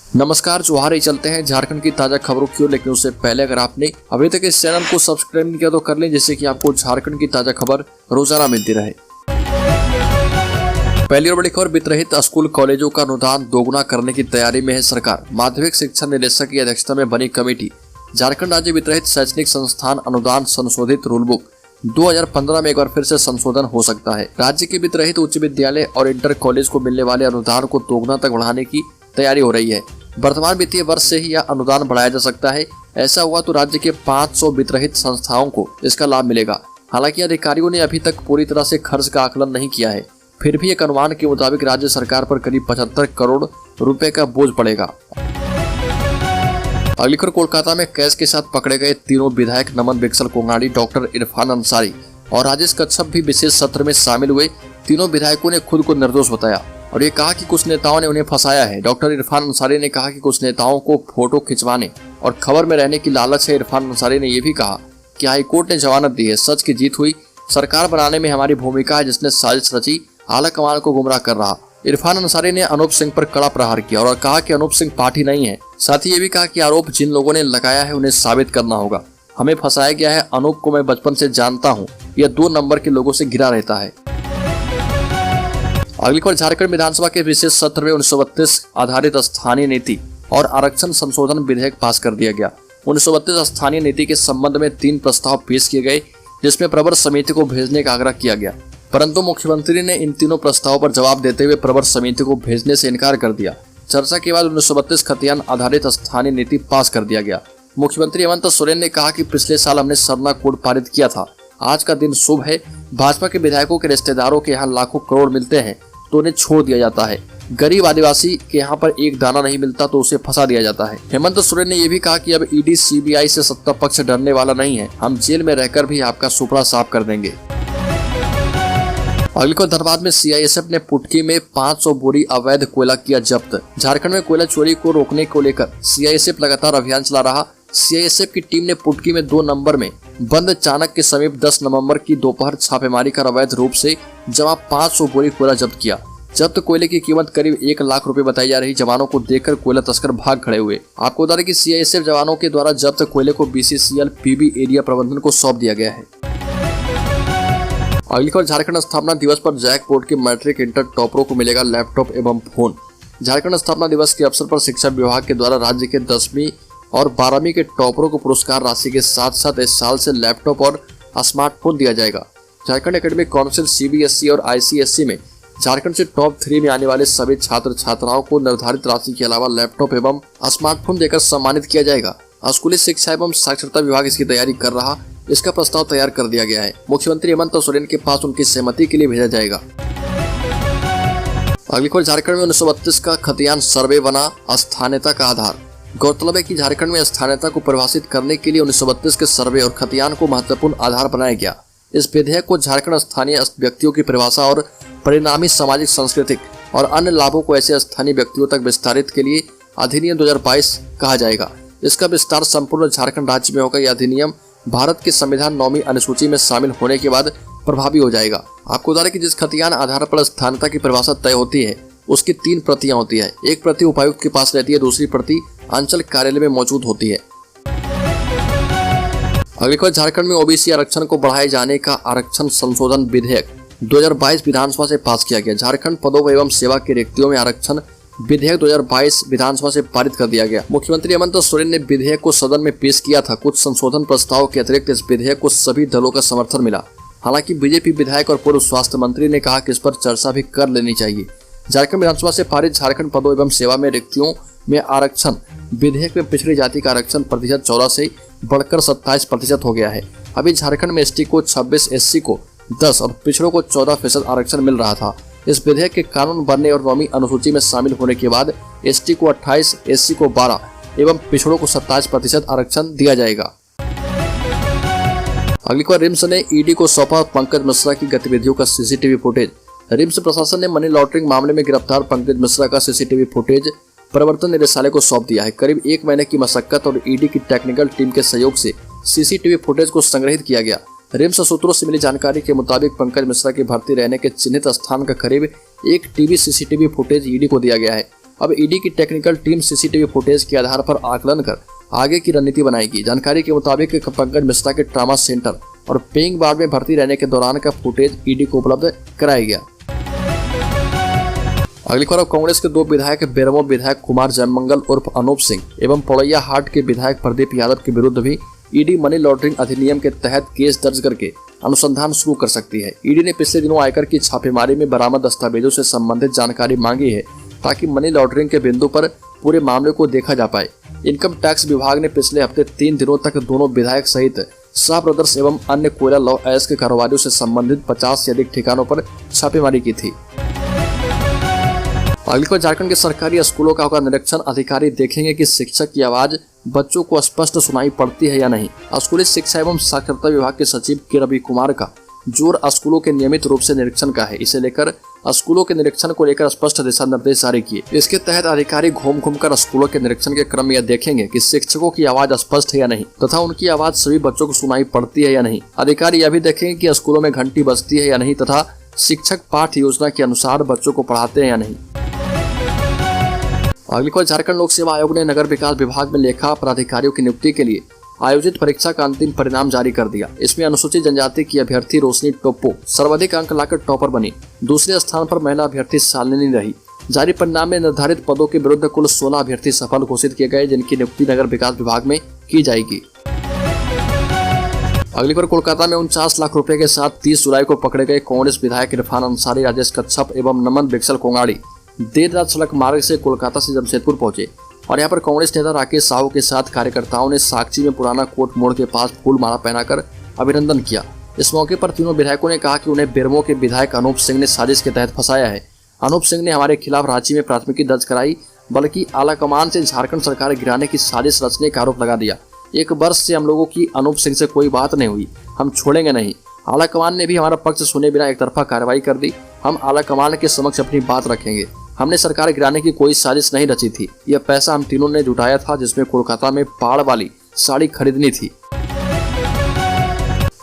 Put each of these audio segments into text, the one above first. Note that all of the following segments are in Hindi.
नमस्कार, जोहार ही चलते हैं झारखंड की ताजा खबरों की ओर। लेकिन उससे पहले अगर आपने अभी तक इस चैनल को सब्सक्राइब नहीं किया तो कर लें, जिससे कि आपको झारखंड की ताजा खबर रोजाना मिलती रहे। पहली और बड़ी खबर, वित्तरहित स्कूल कॉलेजों का अनुदान दोगुना करने की तैयारी में है सरकार। माध्यमिक शिक्षा निदेशक की अध्यक्षता में बनी कमेटी झारखंड राज्य वित्तरहित शैक्षणिक संस्थान अनुदान संशोधित रूल बुक 2015 में एक बार फिर से संशोधन हो सकता है। राज्य के वित्तरहित उच्च विद्यालय और इंटर कॉलेज को मिलने वाले अनुदान को दोगुना तक बढ़ाने की तैयारी हो रही है। वर्तमान वित्तीय वर्ष से ही यह अनुदान बढ़ाया जा सकता है। ऐसा हुआ तो राज्य के 500 वित्तरहित संस्थाओं को इसका लाभ मिलेगा। हालांकि अधिकारियों ने अभी तक पूरी तरह से खर्च का आकलन नहीं किया है। फिर भी एक अनुमान के मुताबिक राज्य सरकार पर करीब 75 करोड़ रुपए का बोझ पड़ेगा। अगली खबर, कोलकाता में कैश के साथ पकड़े गए तीनों विधायक नमन बिक्सल कोंगाड़ी, डॉक्टर इरफान अंसारी और राजेश कच्छप भी विशेष सत्र में शामिल हुए। तीनों विधायकों ने खुद को निर्दोष बताया और ये कहा कि कुछ नेताओं ने उन्हें फंसाया है। डॉक्टर इरफान अंसारी ने कहा कि कुछ नेताओं को फोटो खिंचवाने और खबर में रहने की लालच है। इरफान अंसारी ने यह भी कहा कि हाईकोर्ट ने जमानत दी है, सच की जीत हुई, सरकार बनाने में हमारी भूमिका है, जिसने साजिश रची आला कमान को गुमराह कर रहा। इरफान अंसारी ने अनूप सिंह पर कड़ा प्रहार किया और कहा कि अनूप सिंह पार्टी नहीं है। साथ ही ये भी कहा कि आरोप जिन लोगों ने लगाया है उन्हें साबित करना होगा। हमें फंसाया गया है। अनूप को मैं बचपन से जानता हूँ, यह 2 नंबर के लोगों से घिरा रहता है। अगली खबर, झारखंड विधानसभा के विशेष सत्र में 1932 आधारित स्थानीय नीति और आरक्षण संशोधन विधेयक पास कर दिया गया। 1932 स्थानीय नीति के संबंध में 3 प्रस्ताव पेश किए गए, जिसमें प्रवर समिति को भेजने का आग्रह किया गया, परंतु मुख्यमंत्री ने इन तीनों प्रस्तावों पर जवाब देते हुए प्रवर समिति को भेजने से इनकार कर दिया। चर्चा के बाद 1932 खतियान आधारित स्थानीय नीति पास कर दिया गया। मुख्यमंत्री हेमंत सोरेन ने कहा कि पिछले साल हमने सरना कोड पारित किया था। आज का दिन शुभ है। भाजपा के विधायकों के रिश्तेदारों के यहाँ लाखों करोड़ मिलते हैं तो उन्हें छोड़ दिया जाता है। गरीब आदिवासी के यहाँ पर एक दाना नहीं मिलता तो उसे फंसा दिया जाता है। हेमंत सोरेन ने यह भी कहा कि अब ईडी सीबीआई से सत्ता पक्ष डरने वाला नहीं है। हम जेल में रहकर भी आपका सुपड़ा साफ कर देंगे। अगली को, धनबाद में सीआईएसएफ ने पुटकी में 500 बोरी अवैध कोयला किया जब्त। झारखंड में कोयला चोरी को रोकने को लेकर सीआईएसएफ लगातार अभियान चला रहा। सीआईएसएफ की टीम ने पुटकी में 2 नंबर में बंद चाणक के समीप 10 नवंबर की दोपहर छापेमारी कर अवैध रूप से जमा 500 बोरी कोयला जब्त किया। जब्त कोयले की कीमत करीब 1 लाख रुपए बताई जा रही। जवानों को देखकर कोयला तस्कर भाग खड़े हुए। आपको बता दें कि सीआईएसएफ जवानों के द्वारा जब्त कोयले को बीसीसीएल पीबी एरिया प्रबंधन को सौंप दिया गया है। अगली खबर, झारखंड स्थापना दिवस पर जैक बोर्ड के मैट्रिक इंटर टॉपरों को मिलेगा लैपटॉप एवं फोन। झारखंड स्थापना दिवस के अवसर पर शिक्षा विभाग के द्वारा राज्य के 10वीं और 12वीं के टॉपरों को पुरस्कार राशि के साथ साथ इस साल से लैपटॉप और स्मार्टफोन दिया जाएगा। झारखंड एकेडमिक काउंसिल सीबीएसई और आईसीएसई में झारखंड से टॉप 3 में आने वाले सभी छात्र छात्राओं को निर्धारित राशि के अलावा लैपटॉप एवं स्मार्टफोन देकर सम्मानित किया जाएगा। स्कूली शिक्षा एवं साक्षरता विभाग इसकी तैयारी कर रहा। इसका प्रस्ताव तैयार कर दिया गया है। मुख्यमंत्री हेमंत सोरेन के पास उनकी सहमति के लिए भेजा जाएगा। अगली खबर, झारखंड में 1932 का खतियान सर्वे बना स्थानीयता का आधार। गौरतलब है कि झारखंड में स्थानीयता को परिभाषित करने के लिए 1932 के सर्वे और खतियान को महत्वपूर्ण आधार बनाया गया। इस विधेयक को झारखंड स्थानीय व्यक्तियों की परिभाषा और परिणामी सामाजिक, सांस्कृतिक और अन्य लाभों को ऐसे स्थानीय व्यक्तियों तक विस्तारित के लिए अधिनियम 2022 कहा जाएगा। इसका विस्तार संपूर्ण झारखंड राज्य में होगा। यह अधिनियम भारत के संविधान 9वीं अनुसूची में शामिल होने के बाद प्रभावी हो जाएगा। आपको बता दें कि जिस खतियान आधार पर स्थानीयता की परिभाषा तय होती है उसकी 3 प्रतियां होती है। एक प्रति उपायुक्त के पास रहती है, दूसरी प्रति अंचल कार्यालय में मौजूद होती है। अगली खबर, झारखंड में ओबीसी आरक्षण को बढ़ाए जाने का आरक्षण संशोधन विधेयक 2022 विधानसभा से पास किया गया। झारखंड पदों एवं सेवा की रिक्तियों में आरक्षण विधेयक 2022 विधानसभा से पारित कर दिया गया। मुख्यमंत्री हेमंत सोरेन ने विधेयक को सदन में पेश किया था। कुछ संशोधन प्रस्ताव के अतिरिक्त इस विधेयक को सभी दलों का समर्थन मिला। हालांकि बीजेपी विधायक और पूर्व स्वास्थ्य मंत्री ने कहा कि इस पर चर्चा भी कर लेनी चाहिए। झारखंड विधानसभा से पारित झारखंड पदों एवं सेवा में रिक्तियों में आरक्षण विधेयक में पिछड़ी जाति का आरक्षण प्रतिशत 14 से बढ़कर 27% हो गया है। अभी झारखंड में एसटी को 26, एससी को 10 और पिछड़ों को 14% आरक्षण मिल रहा था। इस विधेयक के कानून बनने और 9वीं अनुसूची में शामिल होने के बाद एसटी को 28, एससी को 12 एवं पिछड़ों को 27% आरक्षण दिया जाएगा। अगली बार, रिम्स ने ईडी को सौंपा पंकज मिश्रा की गतिविधियों का सीसीटीवी फुटेज। रिम्स प्रशासन ने मनी लॉन्ड्रिंग मामले में गिरफ्तार पंकज मिश्रा का सीसीटीवी फुटेज प्रवर्तन निदेशालय को सौंप दिया है। करीब 1 महीने की मशक्कत और ईडी की टेक्निकल टीम के सहयोग से सीसीटीवी फुटेज को संग्रहित किया गया। रिम्स सूत्रों से मिली जानकारी के मुताबिक पंकज मिश्रा की भर्ती रहने के चिन्हित स्थान का करीब 1 टीबी सीसीटीवी फुटेज ईडी को दिया गया है। अब ईडी की टेक्निकल टीम सीसीटीवी फुटेज के आधार पर आकलन कर आगे की रणनीति बनाएगी। जानकारी के मुताबिक पंकज मिश्रा के ट्रामा सेंटर और पेइंग वार्ड में भर्ती रहने के दौरान का फुटेज ईडी को उपलब्ध कराया गया। अगली खबर कांग्रेस के 2 विधायक बेरमो विधायक कुमार जयमंगल उर्फ अनूप सिंह एवं पड़ैया हाट के विधायक प्रदीप यादव के विरुद्ध भी ईडी मनी लॉन्ड्रिंग अधिनियम के तहत केस दर्ज करके अनुसंधान शुरू कर सकती है। ईडी ने पिछले दिनों आयकर की छापेमारी में बरामद दस्तावेजों से संबंधित जानकारी मांगी है ताकि मनी लॉन्ड्रिंग के बिंदु पर पूरे मामले को देखा जा पाए। इनकम टैक्स विभाग ने पिछले हफ्ते 3 दिनों तक दोनों विधायक सहित शाह ब्रदर्स एवं अन्य कोयला लॉ एस के कारोबारियों से संबंधित 50 से अधिक ठिकानों पर छापेमारी की थी। अगली बार झारखंड के सरकारी स्कूलों का होगा निरीक्षण। अधिकारी देखेंगे कि शिक्षक की आवाज बच्चों को स्पष्ट सुनाई पड़ती है या नहीं। स्कूली शिक्षा एवं साक्षरता विभाग के सचिव के रवि कुमार का जोर स्कूलों के नियमित रूप से निरीक्षण का है। इसे लेकर स्कूलों के निरीक्षण को लेकर स्पष्ट दिशा निर्देश जारी किए। इसके तहत अधिकारी घूम कर स्कूलों के निरीक्षण के क्रम में यह देखेंगे कि शिक्षकों की आवाज स्पष्ट है या नहीं तथा उनकी आवाज सभी बच्चों को सुनाई पड़ती है या नहीं। अधिकारी यह भी देखेंगे कि स्कूलों में घंटी बजती है या नहीं तथा शिक्षक पाठ्य योजना के अनुसार बच्चों को पढ़ाते हैं या नहीं। अगली खबर झारखंड लोक सेवा आयोग ने नगर विकास विभाग में लेखा पदाधिकारियों की नियुक्ति के लिए आयोजित परीक्षा का अंतिम परिणाम जारी कर दिया। इसमें अनुसूचित जनजाति की अभ्यर्थी रोशनी टोप्पो सर्वाधिक अंक लाकर टॉपर बनी। दूसरे स्थान पर महिला अभ्यर्थी शालिनी रही। जारी परिणाम में निर्धारित पदों के विरुद्ध कुल 16 अभ्यर्थी सफल घोषित किए गए जिनकी नियुक्ति नगर विकास विभाग में की जाएगी। अगली बार कोलकाता में 49 लाख रुपए के साथ 30 जुलाई को पकड़े गए कांग्रेस विधायक इरफान अंसारी, राजेश कच्छप एवं नमन बिक्सल कोंगाड़ी देर रात सड़क मार्ग से कोलकाता से जमशेदपुर पहुंचे और यहां पर कांग्रेस नेता राकेश साहू के साथ कार्यकर्ताओं ने साक्षी में पुराना कोर्ट मोड़ के पास फूल माला पहनाकर अभिनंदन किया। इस मौके पर तीनों विधायकों ने कहा कि उन्हें बेरमो के विधायक अनूप सिंह ने साजिश के तहत फंसाया है। अनूप सिंह ने हमारे खिलाफ रांची में प्राथमिकी दर्ज कराई, बल्कि आलाकमान से झारखंड सरकार गिराने की साजिश रचने का आरोप लगा दिया। 1 वर्ष से हम लोगों की अनूप सिंह से कोई बात नहीं हुई, हम छोड़ेंगे नहीं। आलाकमान ने भी हमारा पक्ष सुने बिना एक तरफा कार्रवाई कर दी। हम आलाकमान के समक्ष अपनी बात रखेंगे। हमने सरकार गिराने की कोई साजिश नहीं रची थी। यह पैसा हम तीनों ने जुटाया था जिसमें कोलकाता में पाड़ वाली साड़ी खरीदनी थी।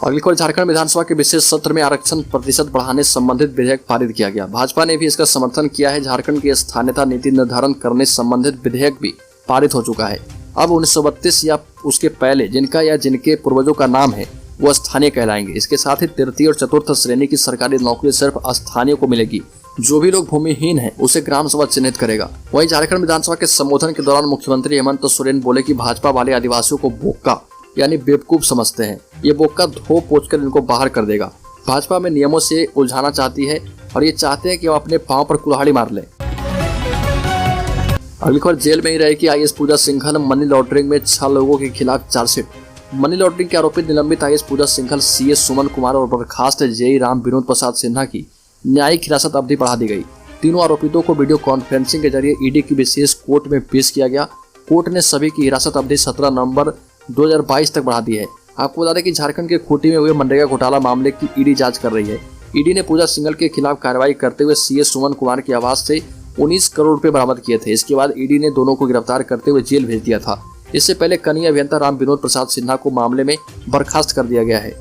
अगली खबर झारखंड विधानसभा के विशेष सत्र में आरक्षण प्रतिशत बढ़ाने संबंधित विधेयक पारित किया गया। भाजपा ने भी इसका समर्थन किया है। झारखंड की स्थानीयता नीति निर्धारण करने संबंधित विधेयक भी पारित हो चुका है। अब 1932 या उसके पहले जिनका या जिनके पूर्वजों का नाम है वो स्थानीय कहलाएंगे। इसके साथ ही तृतीय और चतुर्थ श्रेणी की सरकारी नौकरी सिर्फ स्थानीय को मिलेगी। जो भी लोग भूमिहीन है उसे ग्राम सभा चिन्हित करेगा। वहीं झारखंड विधानसभा के संबोधन के दौरान मुख्यमंत्री हेमंत सोरेन बोले कि भाजपा वाले आदिवासियों को बोक्का यानी बेवकूफ समझते हैं। ये बोक्का धो पोंछ कर इनको बाहर कर देगा। भाजपा में नियमों से उलझाना चाहती है और ये चाहते हैं कि वो अपने पांव पर कुल्हाड़ी मार ले। अगली खबर जेल में ही रहेगी आईएएस पूजा सिंघल। मनी लॉन्ड्रिंग में 6 लोगों के खिलाफ चार्जशीट। मनी लॉन्ड्रिंग के आरोपित निलंबित आईएएस पूजा सिंघल, सीएस सुमन कुमार और बर्खास्त जेई राम विनोद प्रसाद सिन्हा की न्यायिक हिरासत अवधि बढ़ा दी गई। तीनों आरोपितों को वीडियो कॉन्फ्रेंसिंग के जरिए ईडी की विशेष कोर्ट में पेश किया गया। कोर्ट ने सभी की हिरासत अवधि 17 नवंबर 2022 तक बढ़ा दी है। आपको बता दें कि झारखंड के खूंटी में हुए मनरेगा घोटाला मामले की ईडी जांच कर रही है। ईडी ने पूजा सिंघल के खिलाफ कार्रवाई करते हुए सीएस सुमन कुमार की आवास से 19 करोड़ रुपए बरामद किए थे। इसके बाद ईडी ने दोनों को गिरफ्तार करते हुए जेल भेज दिया था। इससे पहले कनीय अभियंता राम विनोद प्रसाद सिन्हा को मामले में बर्खास्त कर दिया गया है।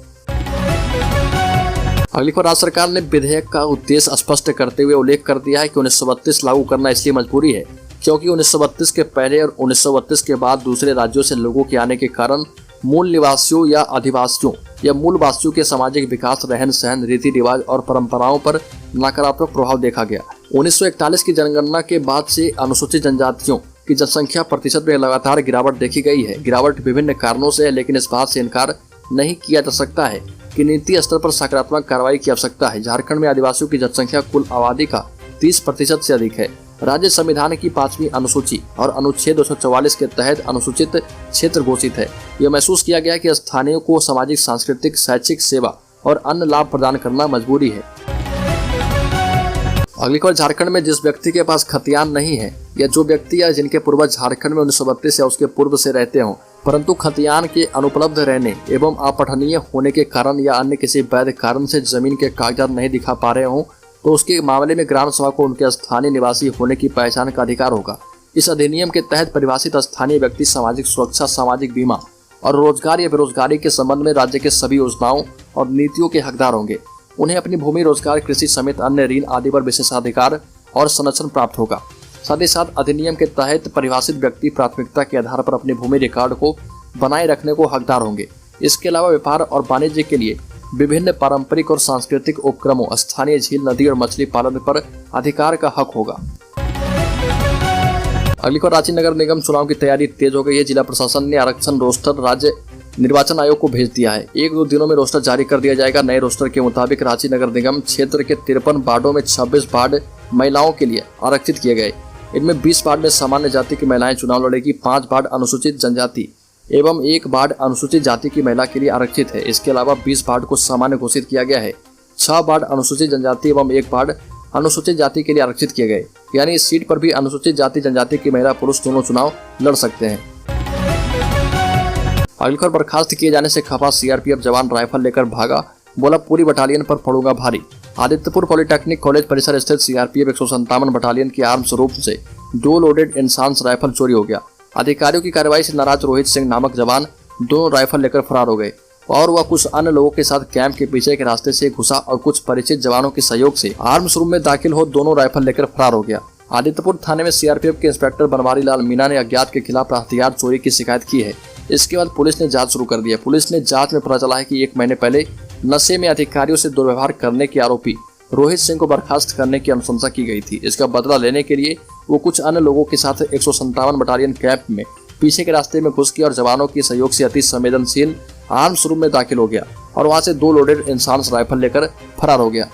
अगली खबर राज्य सरकार ने विधेयक का उद्देश्य स्पष्ट करते हुए उल्लेख कर दिया है कि 1932 लागू करना इसलिए मजबूरी है क्योंकि 1932 के पहले और 1932 के बाद दूसरे राज्यों से लोगों के आने के कारण मूल निवासियों या अधिवासियों या मूल वासियों के सामाजिक विकास, रहन सहन, रीति रिवाज और परंपराओं पर नकारात्मक प्रभाव देखा गया। 1941 की जनगणना के बाद से अनुसूचित जनजातियों की जनसंख्या प्रतिशत में लगातार गिरावट देखी गई है। गिरावट विभिन्न कारणों से है, लेकिन इस बात से इनकार नहीं किया जा सकता है कि नीति स्तर पर सकारात्मक कार्रवाई की आवश्यकता है। झारखंड में आदिवासियों की जनसंख्या कुल आबादी का 30% से अधिक है। राज्य संविधान की 5वीं अनुसूची और अनुच्छेद 244 के तहत अनुसूचित क्षेत्र घोषित है। यह महसूस किया गया कि स्थानीय को सामाजिक, सांस्कृतिक, शैक्षिक सेवा और अन्य लाभ प्रदान करना मजबूरी है। अगली खबर झारखंड में जिस व्यक्ति के पास खतियान नहीं है या जो व्यक्ति या जिनके पूर्वज झारखंड में 1932 या उसके पूर्व से रहते हों परंतु खतियान के अनुपलब्ध रहने एवं अपठनीय होने के कारण या अन्य किसी वैध कारण से जमीन के कागजात नहीं दिखा पा रहे हों तो उसके मामले में ग्राम सभा को उनके स्थानीय निवासी होने की पहचान का अधिकार होगा। इस अधिनियम के तहत परिभाषित स्थानीय व्यक्ति सामाजिक सुरक्षा, सामाजिक बीमा और रोजगार या बेरोजगारी के संबंध में राज्य के सभी योजनाओं और नीतियों के हकदार होंगे। उन्हें अपनी भूमि, रोजगार, कृषि समेत अन्य ऋण आदि पर विशेषाधिकार और संरक्षण प्राप्त होगा। साथ ही साथ अधिनियम के तहत परिभाषित व्यक्ति प्राथमिकता के आधार पर अपने भूमि रिकॉर्ड को बनाए रखने को हकदार होंगे। इसके अलावा व्यापार और वाणिज्य के लिए विभिन्न पारंपरिक और सांस्कृतिक उपक्रमों, स्थानीय झील, नदी और मछली पालन पर अधिकार का हक होगा। अगली खबर, रांची नगर निगम चुनाव की तैयारी तेज हो गई है। जिला प्रशासन ने आरक्षण रोस्टर राज्य निर्वाचन आयोग को भेज दिया है। 1-2 दिनों में रोस्टर जारी कर दिया जाएगा। नए रोस्टर के मुताबिक रांची नगर निगम क्षेत्र के 53 वार्डों में 26 वार्ड महिलाओं के लिए आरक्षित किए गए। इनमें 20 वार्ड में सामान्य जाति की महिलाएं चुनाव लड़ेगी। 5 वार्ड अनुसूचित जनजाति एवं 1 वार्ड अनुसूचित जाति की महिला के लिए आरक्षित है। इसके अलावा 20 वार्ड को सामान्य घोषित किया गया है। 6 वार्ड अनुसूचित जनजाति एवं 1 वार्ड अनुसूचित जाति के लिए आरक्षित किए गए। यानी इस सीट पर भी अनुसूचित जाति जनजाति की महिला पुरुष दोनों चुनाव लड़ सकते हैं। अगली खबर, बर्खास्त किए जाने से खफा सीआरपीएफ जवान राइफल लेकर भागा, बोला पूरी बटालियन पर पड़ूंगा भारी। आदित्यपुर पॉलिटेक्निक कॉलेज परिसर स्थित सीआरपीएफ 157 बटालियन की आर्म्स रूम से 2 लोडेड इंसास राइफल चोरी हो गया। अधिकारियों की कार्रवाई से नाराज रोहित सिंह नामक जवान दोनों राइफल लेकर फरार हो गए और वह कुछ अन्य लोगों के साथ कैंप के पीछे के रास्ते से घुसा और कुछ परिचित जवानों के सहयोग से आर्म्स रूम में दाखिल हो दोनों राइफल लेकर फरार हो गया। आदित्यपुर थाने में सीआरपीएफ के इंस्पेक्टर बनवारी लाल मीणा ने अज्ञात के खिलाफ हथियार चोरी की शिकायत की है। इसके बाद पुलिस ने जांच शुरू कर दी है। पुलिस ने जांच में पता चला है कि 1 महीने पहले नशे में अधिकारियों से दुर्व्यवहार करने के आरोपी रोहित सिंह को बर्खास्त करने की अनुशंसा की गई थी। इसका बदला लेने के लिए वो कुछ अन्य लोगों के साथ 157 बटालियन कैंप में पीछे के रास्ते में घुस गया और जवानों के सहयोग से अति संवेदनशील आर्म्स रूम में दाखिल हो गया और वहां से 2 लोडेड इंसास राइफल लेकर फरार हो गया।